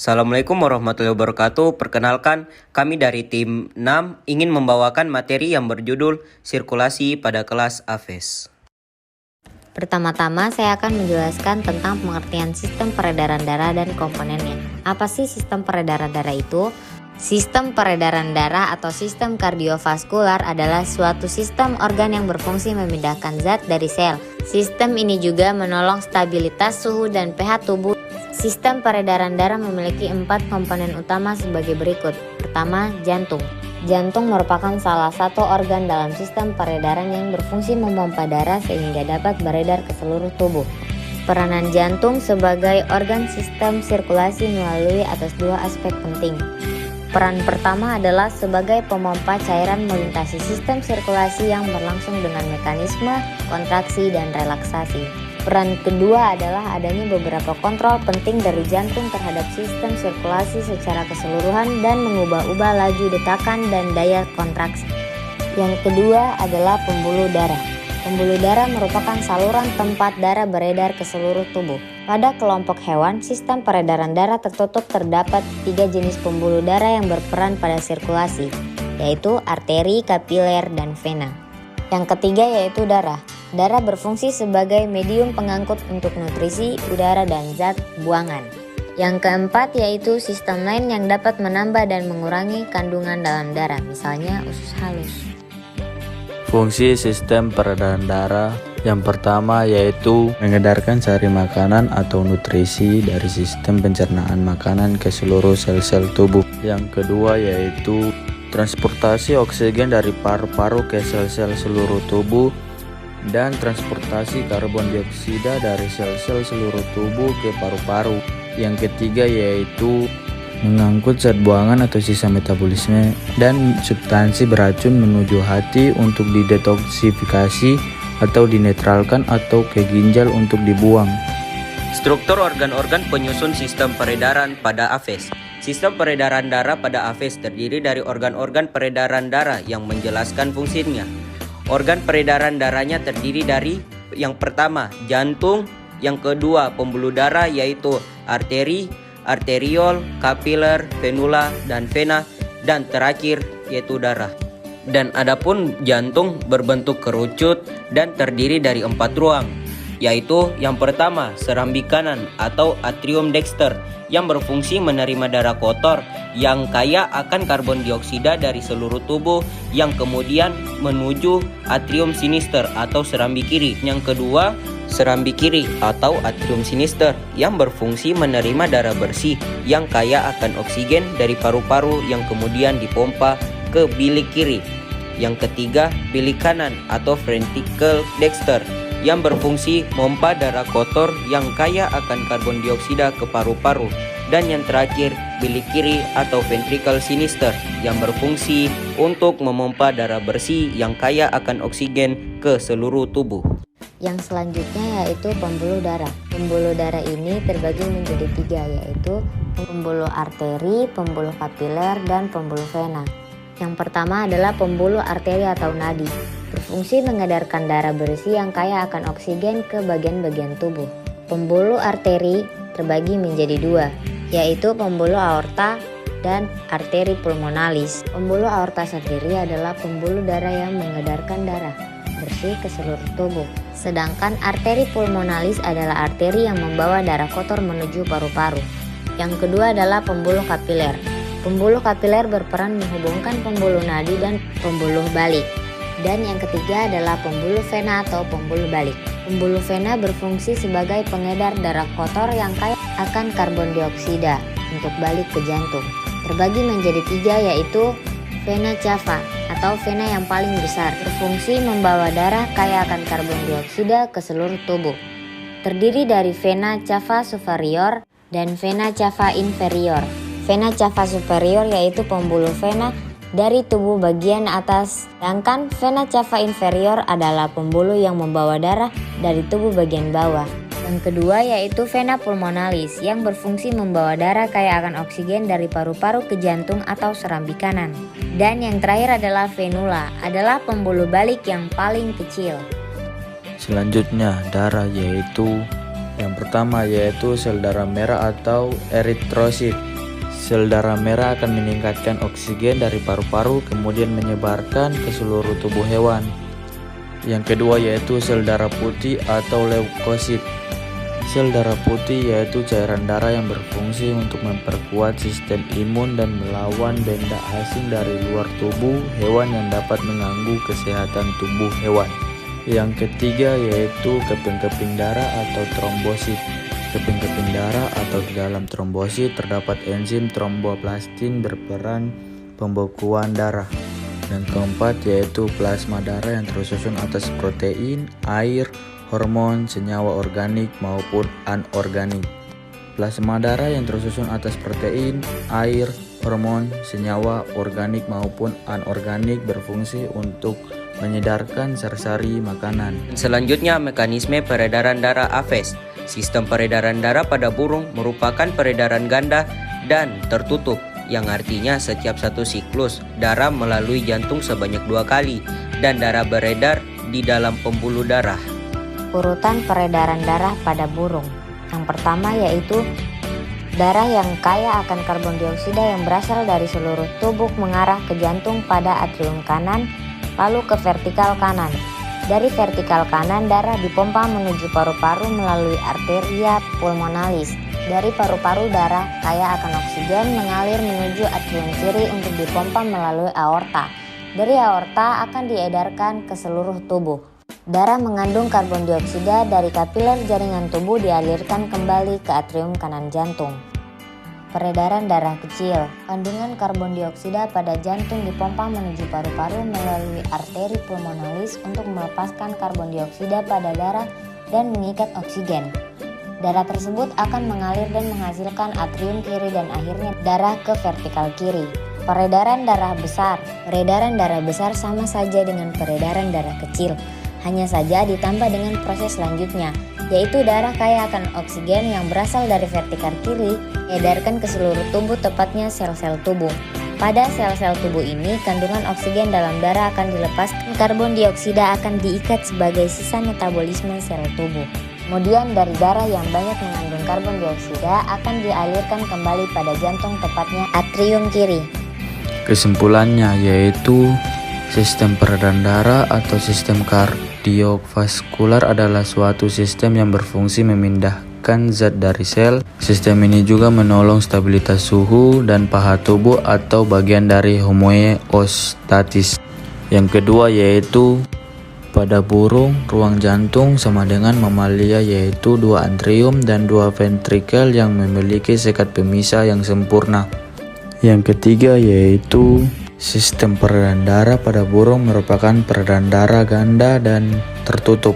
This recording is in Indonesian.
Assalamualaikum warahmatullahi wabarakatuh. Perkenalkan, kami dari tim 6 ingin membawakan materi yang berjudul Sirkulasi pada kelas AFES. Pertama-tama saya akan menjelaskan tentang pengertian sistem peredaran darah dan komponennya. Apa sih sistem peredaran darah itu? Sistem peredaran darah atau sistem kardiovaskular adalah suatu sistem organ yang berfungsi memindahkan zat dari sel. Sistem ini juga menolong stabilitas suhu dan pH tubuh. Sistem peredaran darah memiliki 4 komponen utama sebagai berikut. Pertama, jantung. Jantung merupakan salah satu organ dalam sistem peredaran yang berfungsi memompa darah sehingga dapat beredar ke seluruh tubuh. Peranan jantung sebagai organ sistem sirkulasi melalui atas 2 aspek penting. Peran pertama adalah sebagai pemompa cairan melintasi sistem sirkulasi yang berlangsung dengan mekanisme kontraksi dan relaksasi. Peran kedua adalah adanya beberapa kontrol penting dari jantung terhadap sistem sirkulasi secara keseluruhan dan mengubah-ubah laju detakan dan daya kontraksi. Yang kedua adalah pembuluh darah. Pembuluh darah merupakan saluran tempat darah beredar ke seluruh tubuh. Pada kelompok hewan, sistem peredaran darah tertutup terdapat 3 jenis pembuluh darah yang berperan pada sirkulasi, yaitu arteri, kapiler, dan vena. Yang ketiga yaitu darah. Darah berfungsi sebagai medium pengangkut untuk nutrisi, udara, dan zat buangan. Yang keempat yaitu sistem lain yang dapat menambah dan mengurangi kandungan dalam darah, misalnya usus halus. Fungsi sistem peredaran darah yang pertama yaitu mengedarkan sari makanan atau nutrisi dari sistem pencernaan makanan ke seluruh sel-sel tubuh. Yang kedua yaitu transportasi oksigen dari paru-paru ke sel-sel seluruh tubuh dan transportasi karbon dioksida dari sel-sel seluruh tubuh ke paru-paru. Yang ketiga yaitu mengangkut zat buangan atau sisa metabolisme dan substansi beracun menuju hati untuk didetoksifikasi atau dinetralkan atau ke ginjal untuk dibuang. Struktur organ-organ penyusun sistem peredaran pada AFES. Sistem peredaran darah pada AFES terdiri dari organ-organ peredaran darah yang menjelaskan fungsinya. Organ peredaran darahnya terdiri dari yang pertama jantung, yang kedua pembuluh darah yaitu arteri, arteriol, kapiler, venula, dan vena, dan terakhir yaitu darah. Dan adapun jantung berbentuk kerucut dan terdiri dari 4 ruang, yaitu yang pertama serambi kanan atau atrium dexter yang berfungsi menerima darah kotor yang kaya akan karbon dioksida dari seluruh tubuh yang kemudian menuju atrium sinister atau serambi kiri. Yang kedua, serambi kiri atau atrium sinister yang berfungsi menerima darah bersih yang kaya akan oksigen dari paru-paru yang kemudian dipompa ke bilik kiri. Yang ketiga, bilik kanan atau ventricle dexter yang berfungsi memompa darah kotor yang kaya akan karbon dioksida ke paru-paru. Dan yang terakhir, bilik kiri atau ventricle sinister yang berfungsi untuk memompa darah bersih yang kaya akan oksigen ke seluruh tubuh. Yang selanjutnya yaitu pembuluh darah. Pembuluh darah ini terbagi menjadi 3, yaitu pembuluh arteri, pembuluh kapiler, dan pembuluh vena. Yang pertama adalah pembuluh arteri atau nadi, berfungsi mengedarkan darah bersih yang kaya akan oksigen ke bagian-bagian tubuh. Pembuluh arteri terbagi menjadi 2, yaitu pembuluh aorta dan arteri pulmonalis. Pembuluh aorta sendiri adalah pembuluh darah yang mengedarkan darah bersih ke seluruh tubuh. Sedangkan arteri pulmonalis adalah arteri yang membawa darah kotor menuju paru-paru. Yang kedua adalah pembuluh kapiler. Pembuluh kapiler berperan menghubungkan pembuluh nadi dan pembuluh balik. Dan yang ketiga adalah pembuluh vena atau pembuluh balik. Pembuluh vena berfungsi sebagai pengedar darah kotor yang kaya akan karbon dioksida untuk balik ke jantung. Terbagi menjadi 3, yaitu vena cava atau vena yang paling besar, berfungsi membawa darah kaya akan karbon dioksida ke seluruh tubuh. Terdiri dari vena cava superior dan vena cava inferior. Vena cava superior yaitu pembuluh vena dari tubuh bagian atas, sedangkan vena cava inferior adalah pembuluh yang membawa darah dari tubuh bagian bawah. Yang kedua yaitu vena pulmonalis yang berfungsi membawa darah kaya akan oksigen dari paru-paru ke jantung atau serambi kanan. Dan yang terakhir adalah venula, adalah pembuluh balik yang paling kecil. Selanjutnya darah yaitu yang pertama yaitu sel darah merah atau eritrosit Sel darah merah akan meningkatkan oksigen dari paru-paru kemudian menyebarkan ke seluruh tubuh hewan. Yang kedua yaitu sel darah putih atau leukosit. Sel darah putih yaitu cairan darah yang berfungsi untuk memperkuat sistem imun dan melawan benda asing dari luar tubuh hewan yang dapat mengganggu kesehatan tubuh hewan. Yang ketiga yaitu keping-keping darah atau trombosit. Keping-keping darah atau di dalam trombosit terdapat enzim tromboplastin berperan pembekuan darah. Yang keempat yaitu plasma darah yang tersusun atas protein, air, hormon, senyawa organik maupun anorganik. Plasma darah yang tersusun atas protein, air, hormon, senyawa organik maupun anorganik berfungsi untuk menyedarkan sari-sari makanan. Selanjutnya, mekanisme peredaran darah AFES. Sistem peredaran darah pada burung merupakan peredaran ganda dan tertutup, yang artinya setiap satu siklus darah melalui jantung sebanyak 2 kali dan darah beredar di dalam pembuluh darah. Urutan peredaran darah pada burung. Yang pertama yaitu darah yang kaya akan karbon dioksida yang berasal dari seluruh tubuh mengarah ke jantung pada atrium kanan, lalu ke vertikal kanan. Dari vertikal kanan, darah dipompa menuju paru-paru melalui arteria pulmonalis. Dari paru-paru, darah kaya akan oksigen mengalir menuju atrium kiri untuk dipompa melalui aorta. Dari aorta akan diedarkan ke seluruh tubuh. Darah mengandung karbon dioksida dari kapiler jaringan tubuh dialirkan kembali ke atrium kanan jantung. Peredaran darah kecil. Kandungan karbon dioksida pada jantung dipompa menuju paru-paru melalui arteri pulmonalis untuk melepaskan karbon dioksida pada darah dan mengikat oksigen. Darah tersebut akan mengalir dan menghasilkan atrium kiri dan akhirnya darah ke vertikal kiri. Peredaran darah besar. Peredaran darah besar sama saja dengan peredaran darah kecil, hanya saja ditambah dengan proses selanjutnya, yaitu darah kaya akan oksigen yang berasal dari vertikal kiri diedarkan ke seluruh tubuh, tepatnya sel-sel tubuh. Pada sel-sel tubuh ini, kandungan oksigen dalam darah akan dilepaskan, karbon dioksida akan diikat sebagai sisa metabolisme sel tubuh. Kemudian dari darah yang banyak mengandung karbon dioksida akan dialirkan kembali pada jantung, tepatnya atrium kiri. Kesimpulannya yaitu sistem peredaran darah atau sistem kardiovaskular adalah suatu sistem yang berfungsi memindahkan zat dari sel. Sistem ini juga menolong stabilitas suhu dan pH tubuh atau bagian dari homeostatis. Yang kedua yaitu pada burung, ruang jantung sama dengan mamalia yaitu 2 atrium dan 2 ventrikel yang memiliki sekat pemisah yang sempurna. Yang ketiga yaitu sistem peredaran darah pada burung merupakan peredaran darah ganda dan tertutup.